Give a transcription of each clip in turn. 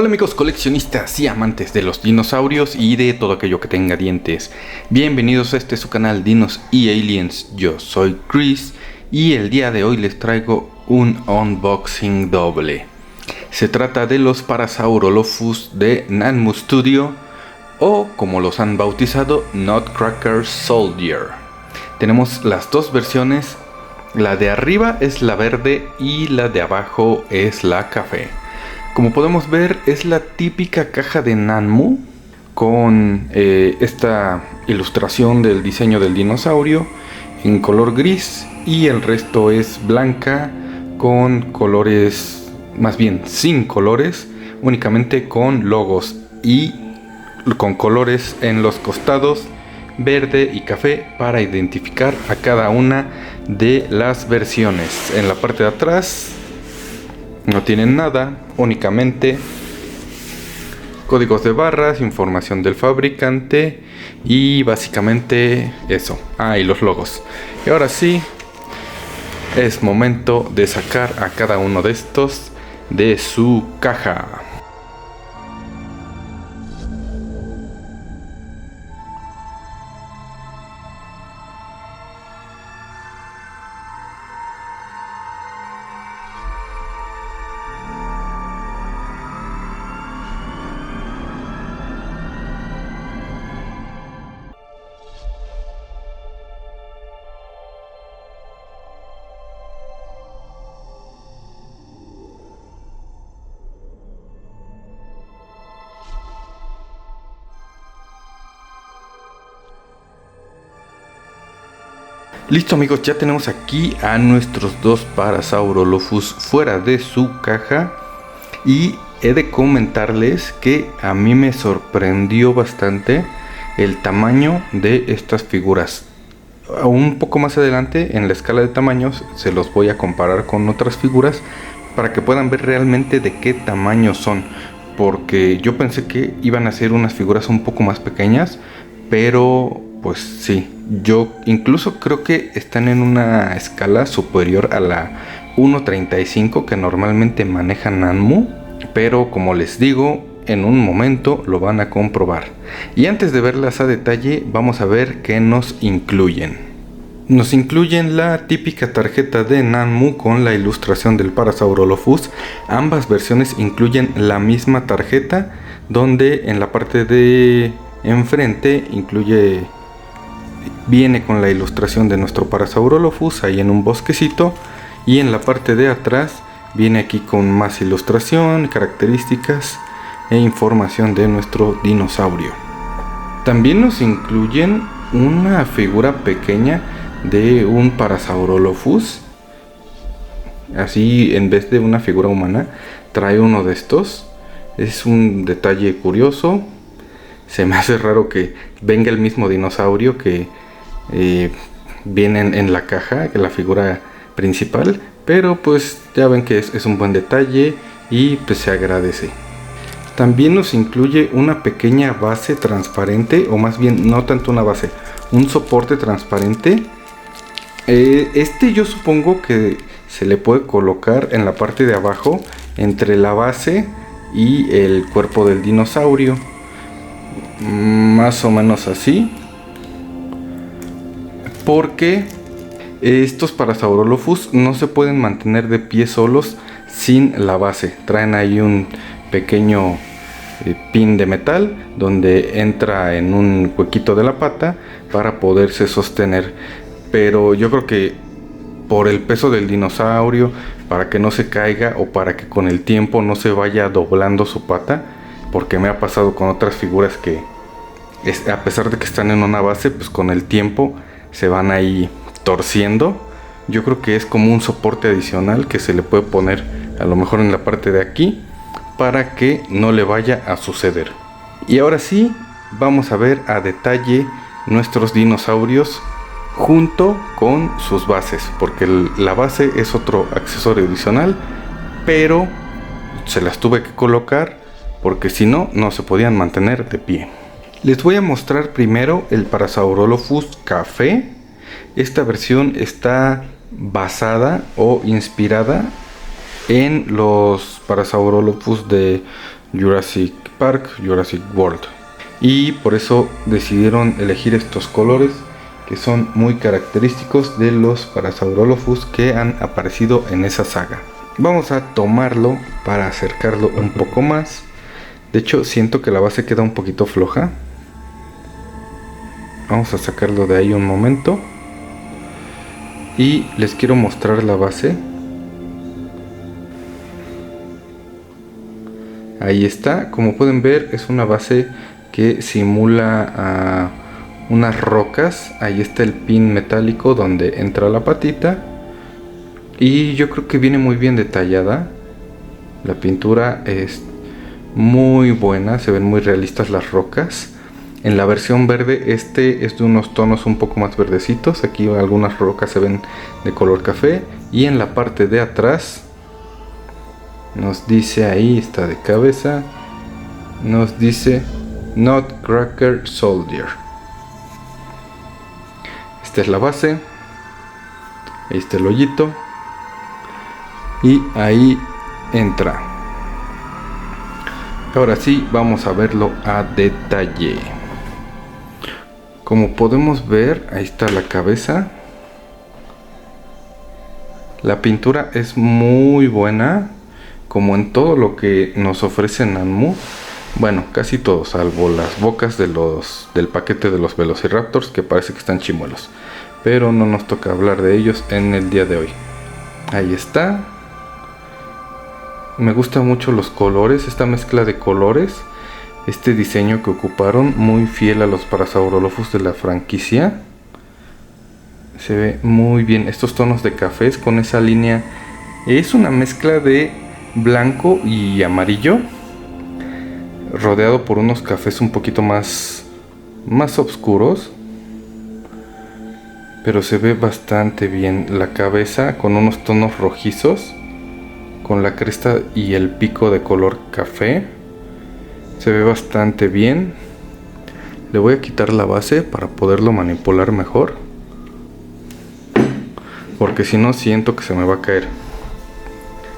Hola amigos coleccionistas y amantes de los dinosaurios y de todo aquello que tenga dientes. Bienvenidos a este su canal Dinos y Aliens. Yo soy Chris y el día de hoy les traigo un unboxing doble. Se trata de los Parasaurolophus de Nanmu Studio, o como los han bautizado, Nutcracker Soldier. Tenemos las dos versiones, la de arriba es la verde y la de abajo es la café. Como podemos ver, es la típica caja de Nanmu con esta ilustración del diseño del dinosaurio en color gris, y el resto es blanca con colores, más bien sin colores, únicamente con logos y con colores en los costados, verde y café, para identificar a cada una de las versiones. En la parte de atrás no tienen nada, únicamente códigos de barras, información del fabricante y básicamente eso. Y los logos. Y ahora sí, es momento de sacar a cada uno de estos de su caja. Listo amigos, ya tenemos aquí a nuestros dos Parasaurolophus fuera de su caja, y he de comentarles que a mí me sorprendió bastante el tamaño de estas figuras. Un poco más adelante en la escala de tamaños se los voy a comparar con otras figuras para que puedan ver realmente de qué tamaño son, porque yo pensé que iban a ser unas figuras un poco más pequeñas, pero pues sí, yo incluso creo que están en una escala superior a la 1.35 que normalmente maneja Nanmu, pero como les digo, en un momento lo van a comprobar. Y antes de verlas a detalle, vamos a ver qué nos incluyen. Nos incluyen la típica tarjeta de Nanmu con la ilustración del Parasaurolophus. Ambas versiones incluyen la misma tarjeta, donde en la parte de enfrente viene con la ilustración de nuestro Parasaurolophus ahí en un bosquecito, y en la parte de atrás viene aquí con más ilustración, características e información de nuestro dinosaurio. También nos incluyen una figura pequeña de un Parasaurolophus. Así, en vez de una figura humana, trae uno de estos. Es un detalle curioso. Se me hace raro que venga el mismo dinosaurio que viene en la caja, que la figura principal, pero pues ya ven que es un buen detalle y pues se agradece. También nos incluye una pequeña base transparente, o más bien no tanto una base, un soporte transparente. Yo supongo que se le puede colocar en la parte de abajo entre la base y el cuerpo del dinosaurio, más o menos así, porque estos Parasaurolophus no se pueden mantener de pie solos sin la base. Traen ahí un pequeño pin de metal donde entra en un huequito de la pata para poderse sostener, pero yo creo que por el peso del dinosaurio, para que no se caiga o para que con el tiempo no se vaya doblando su pata, porque me ha pasado con otras figuras que a pesar de que están en una base, pues con el tiempo se van ahí torciendo. Yo creo que es como un soporte adicional que se le puede poner a lo mejor en la parte de aquí para que no le vaya a suceder. Y ahora sí, vamos a ver a detalle nuestros dinosaurios junto con sus bases, porque la base es otro accesorio adicional, pero se las tuve que colocar porque si no, no se podían mantener de pie. Les voy a mostrar primero el Parasaurolophus café. Esta versión está basada o inspirada en los Parasaurolophus de Jurassic Park, Jurassic World. Y por eso decidieron elegir estos colores que son muy característicos de los Parasaurolophus que han aparecido en esa saga. Vamos a tomarlo para acercarlo un poco más. De hecho, siento que la base queda un poquito floja. Vamos a sacarlo de ahí un momento. Y les quiero mostrar la base. Ahí está. Como pueden ver, es una base que simula a unas rocas. Ahí está el pin metálico donde entra la patita. Y yo creo que viene muy bien detallada. La pintura es muy buena. Se ven muy realistas las rocas. En la versión verde este es de unos tonos un poco más verdecitos. Aquí algunas rocas se ven de color café. Y en la parte de atrás nos dice, ahí está de cabeza, nos dice Nutcracker Soldier. Esta es la base. Ahí está el hoyito. Y ahí entra. Ahora sí, vamos a verlo a detalle. Como podemos ver, ahí está la cabeza. La pintura es muy buena, como en todo lo que nos ofrece Nanmu. Bueno, casi todo, salvo las bocas del paquete de los Velociraptors, que parece que están chimuelos. Pero no nos toca hablar de ellos en el día de hoy. Ahí está. Me gustan mucho los colores, esta mezcla de colores. Este diseño que ocuparon, muy fiel a los Parasaurolophus de la franquicia. Se ve muy bien estos tonos de cafés con esa línea. Es una mezcla de blanco y amarillo, rodeado por unos cafés un poquito más oscuros. Pero se ve bastante bien la cabeza con unos tonos rojizos, con la cresta y el pico de color café. Se ve bastante bien. Le voy a quitar la base para poderlo manipular mejor, porque si no siento que se me va a caer.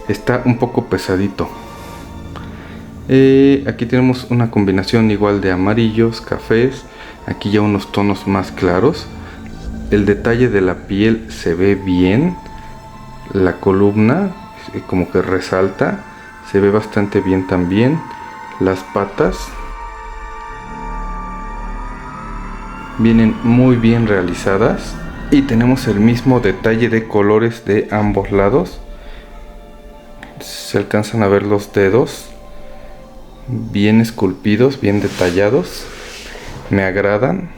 Está un poco pesadito. Aquí tenemos una combinación igual de amarillos, cafés. Aquí ya unos tonos más claros. El detalle de la piel se ve bien. La columna como que resalta. Se ve bastante bien también. Las patas vienen muy bien realizadas. Y tenemos el mismo detalle de colores de ambos lados. Se alcanzan a ver los dedos bien esculpidos, bien detallados. Me agradan.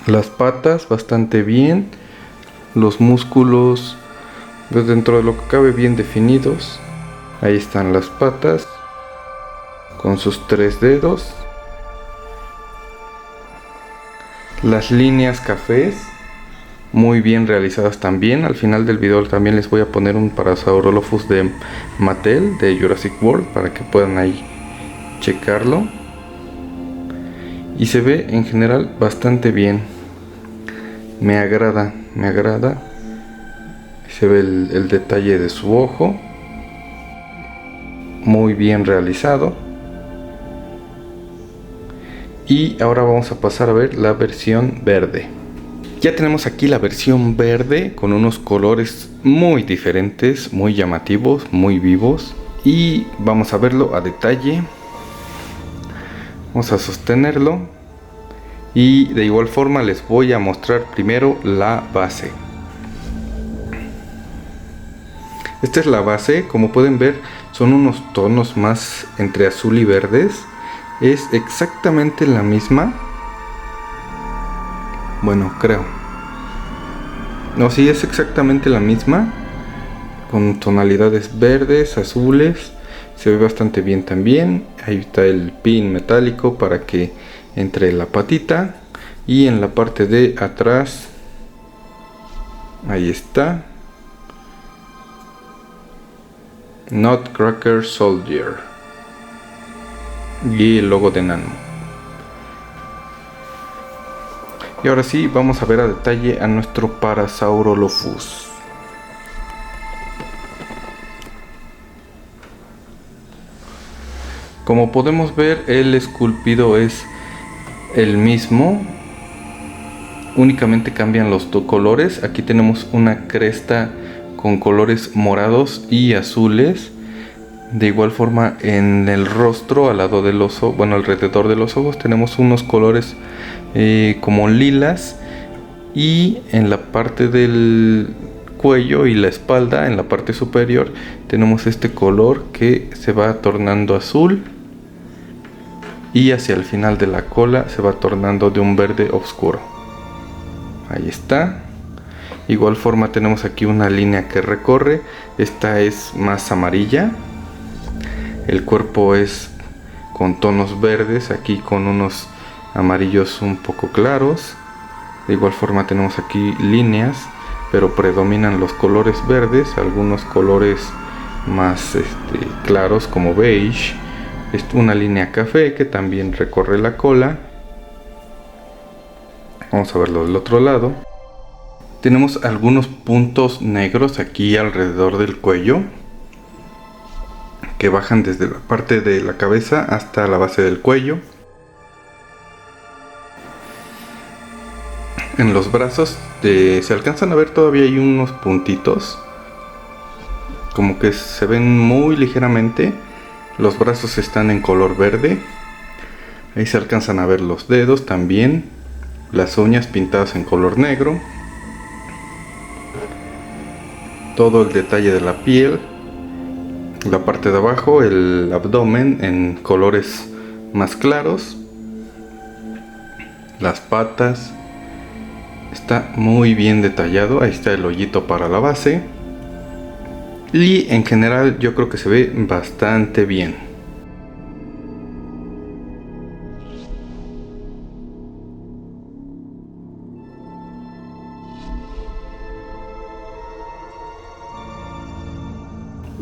Las patas bastante bien. Los músculos, pues dentro de lo que cabe, bien definidos. Ahí están las patas con sus 3 dedos. Las líneas cafés muy bien realizadas también. Al final del video también les voy a poner un Parasaurolophus de Mattel de Jurassic World para que puedan ahí checarlo. Y se ve en general bastante bien. Me agrada. Se ve el detalle de su ojo, muy bien realizado. Y ahora vamos a pasar a ver la versión verde. Ya tenemos aquí la versión verde con unos colores muy diferentes, muy llamativos, muy vivos. Y vamos a verlo a detalle. Vamos a sostenerlo. Y de igual forma les voy a mostrar primero la base. Esta es la base. Como pueden ver, son unos tonos más entre azul y verdes. Es exactamente la misma. Bueno, creo. No, sí, es exactamente la misma. Con tonalidades verdes, azules. Se ve bastante bien también. Ahí está el pin metálico para que entre la patita. Y en la parte de atrás, ahí está, Nutcracker Soldier y el logo de Nanmu. Y ahora sí, vamos a ver a detalle a nuestro Parasaurolophus. Como podemos ver, el esculpido es el mismo, únicamente cambian los dos colores. Aquí tenemos una cresta con colores morados y azules. De igual forma, en el rostro, al lado del oso, bueno, alrededor de los ojos, tenemos unos colores como lilas. Y en la parte del cuello y la espalda, en la parte superior, tenemos este color que se va tornando azul. Y hacia el final de la cola se va tornando de un verde oscuro. Ahí está. Igual forma tenemos aquí una línea que recorre. Esta es más amarilla. El cuerpo es con tonos verdes, aquí con unos amarillos un poco claros. De igual forma tenemos aquí líneas, pero predominan los colores verdes, algunos colores más claros como beige. Es una línea café que también recorre la cola. Vamos a verlo del otro lado. Tenemos algunos puntos negros aquí alrededor del cuello, que bajan desde la parte de la cabeza hasta la base del cuello. En los brazos se alcanzan a ver todavía hay unos puntitos, como que se ven muy ligeramente. Los brazos están en color verde. Ahí se alcanzan a ver los dedos también. Las uñas pintadas en color negro. Todo el detalle de la piel. La parte de abajo, el abdomen en colores más claros. Las patas. Está muy bien detallado. Ahí está el hoyito para la base. Y en general yo creo que se ve bastante bien.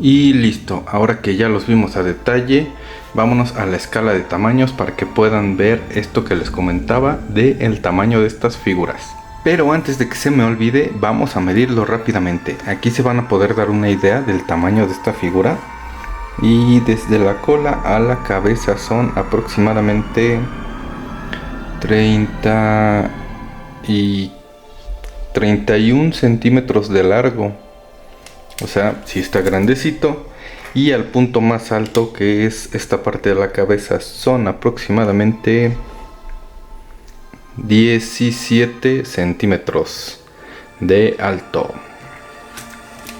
Y listo, ahora que ya los vimos a detalle, vámonos a la escala de tamaños para que puedan ver esto que les comentaba del tamaño de estas figuras. Pero antes de que se me olvide, vamos a medirlo rápidamente. Aquí se van a poder dar una idea del tamaño de esta figura. Y desde la cola a la cabeza son aproximadamente 30 y 31 centímetros de largo. O sea, sí está grandecito. Y al punto más alto, que es esta parte de la cabeza, son aproximadamente 17 centímetros de alto.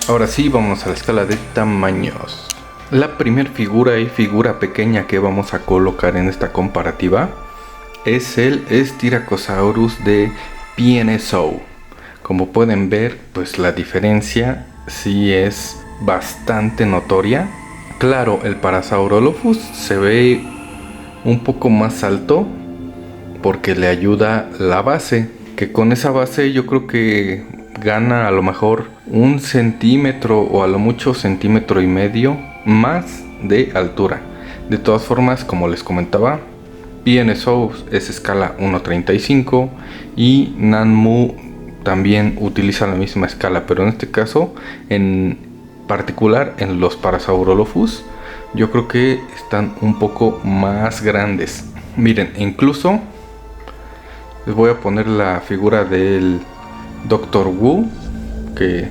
Ahora sí, vamos a la escala de tamaños. La primera figura y figura pequeña que vamos a colocar en esta comparativa es el Styracosaurus de PNSO. Como pueden ver, pues la diferencia sí es bastante notoria. Claro, el Parasaurolophus se ve un poco más alto porque le ayuda la base, que con esa base yo creo que gana a lo mejor 1 centímetro o a lo mucho 1,5 centímetros más de altura. De todas formas, como les comentaba, PNSO es escala 1:35 y Nanmu también utiliza la misma escala, pero en este caso en particular en los Parasaurolophus yo creo que están un poco más grandes. Miren, incluso les voy a poner la figura del Dr. Wu, que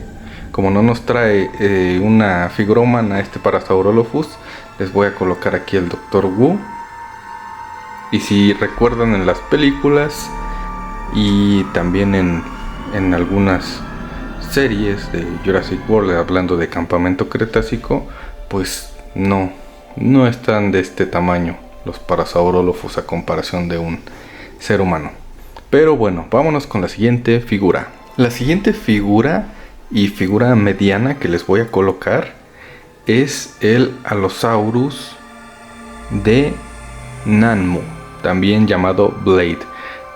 como no nos trae una figura humana este Parasaurolophus, les voy a colocar aquí el Dr. Wu. Y si recuerdan en las películas y también en algunas series de Jurassic World, hablando de campamento cretácico, pues no están de este tamaño los Parasaurolophus a comparación de un ser humano. Pero bueno, vámonos con la siguiente figura. La siguiente figura y figura mediana que les voy a colocar es el Allosaurus de Nanmu, también llamado Blade.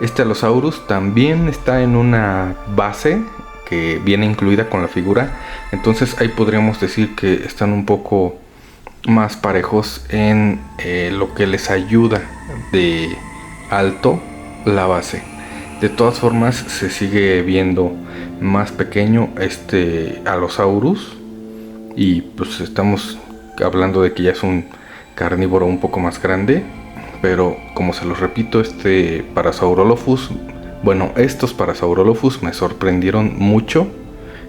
Este Allosaurus también está en una base que viene incluida con la figura, entonces ahí podríamos decir que están un poco más parejos en lo que les ayuda de alto la base. De todas formas se sigue viendo más pequeño este Allosaurus, y pues estamos hablando de que ya es un carnívoro un poco más grande, pero como se los repito, este Parasaurolophus, bueno, estos Parasaurolophus me sorprendieron mucho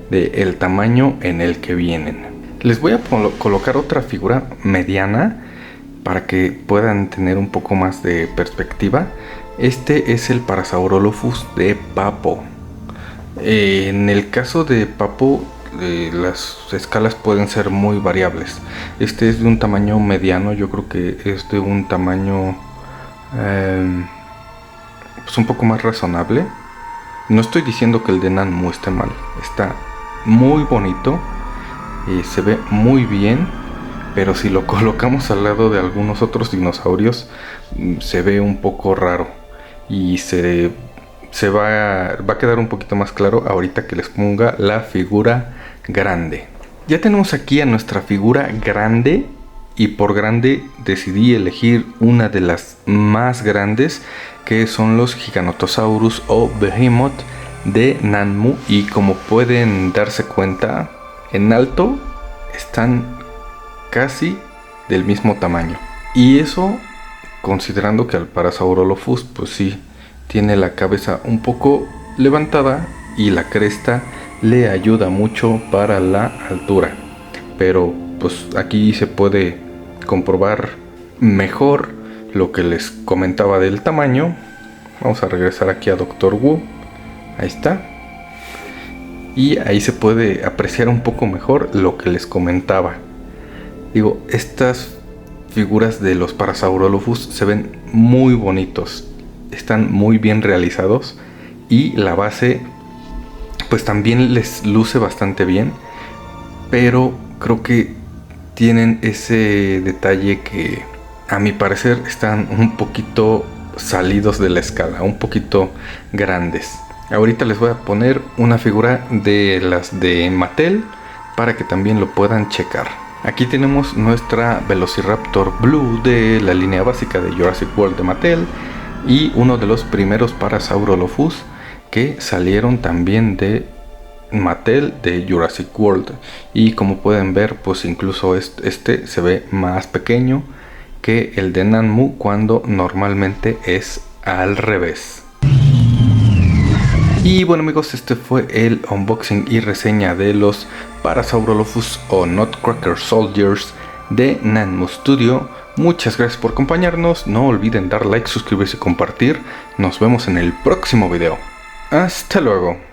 del tamaño en el que vienen. Les voy a colocar otra figura mediana para que puedan tener un poco más de perspectiva. Este es el Parasaurolophus de Papo. En el caso de Papo, las escalas pueden ser muy variables. Este es de un tamaño mediano, yo creo que es de un tamaño pues un poco más razonable. No estoy diciendo que el de Nanmu esté mal, está muy bonito, se ve muy bien, pero si lo colocamos al lado de algunos otros dinosaurios se ve un poco raro y va a quedar un poquito más claro ahorita que les ponga la figura grande. Ya tenemos aquí a nuestra figura grande, y por grande decidí elegir una de las más grandes, que son los Giganotosaurus o Behemoth de Nanmu. Y como pueden darse cuenta, en alto están casi del mismo tamaño, y eso considerando que al Parasaurolophus pues sí tiene la cabeza un poco levantada y la cresta le ayuda mucho para la altura, pero pues aquí se puede comprobar mejor lo que les comentaba del tamaño. Vamos a regresar aquí a Dr. Wu, ahí está, y ahí se puede apreciar un poco mejor lo que les comentaba. Digo, estas figuras de los Parasaurolophus se ven muy bonitos, están muy bien realizados, y la base pues también les luce bastante bien, pero creo que tienen ese detalle que a mi parecer están un poquito salidos de la escala, un poquito grandes. Ahorita les voy a poner una figura de las de Mattel para que también lo puedan checar. Aquí tenemos nuestra Velociraptor Blue de la línea básica de Jurassic World de Mattel, y uno de los primeros Parasaurolophus que salieron también de Mattel de Jurassic World. Y como pueden ver, pues incluso este se ve más pequeño que el de Nanmu, cuando normalmente es al revés. Y bueno amigos, este fue el unboxing y reseña de los Parasaurolophus o Nutcracker Soldiers de Nanmu Studio. Muchas gracias por acompañarnos, no olviden dar like, suscribirse y compartir. Nos vemos en el próximo video. Hasta luego.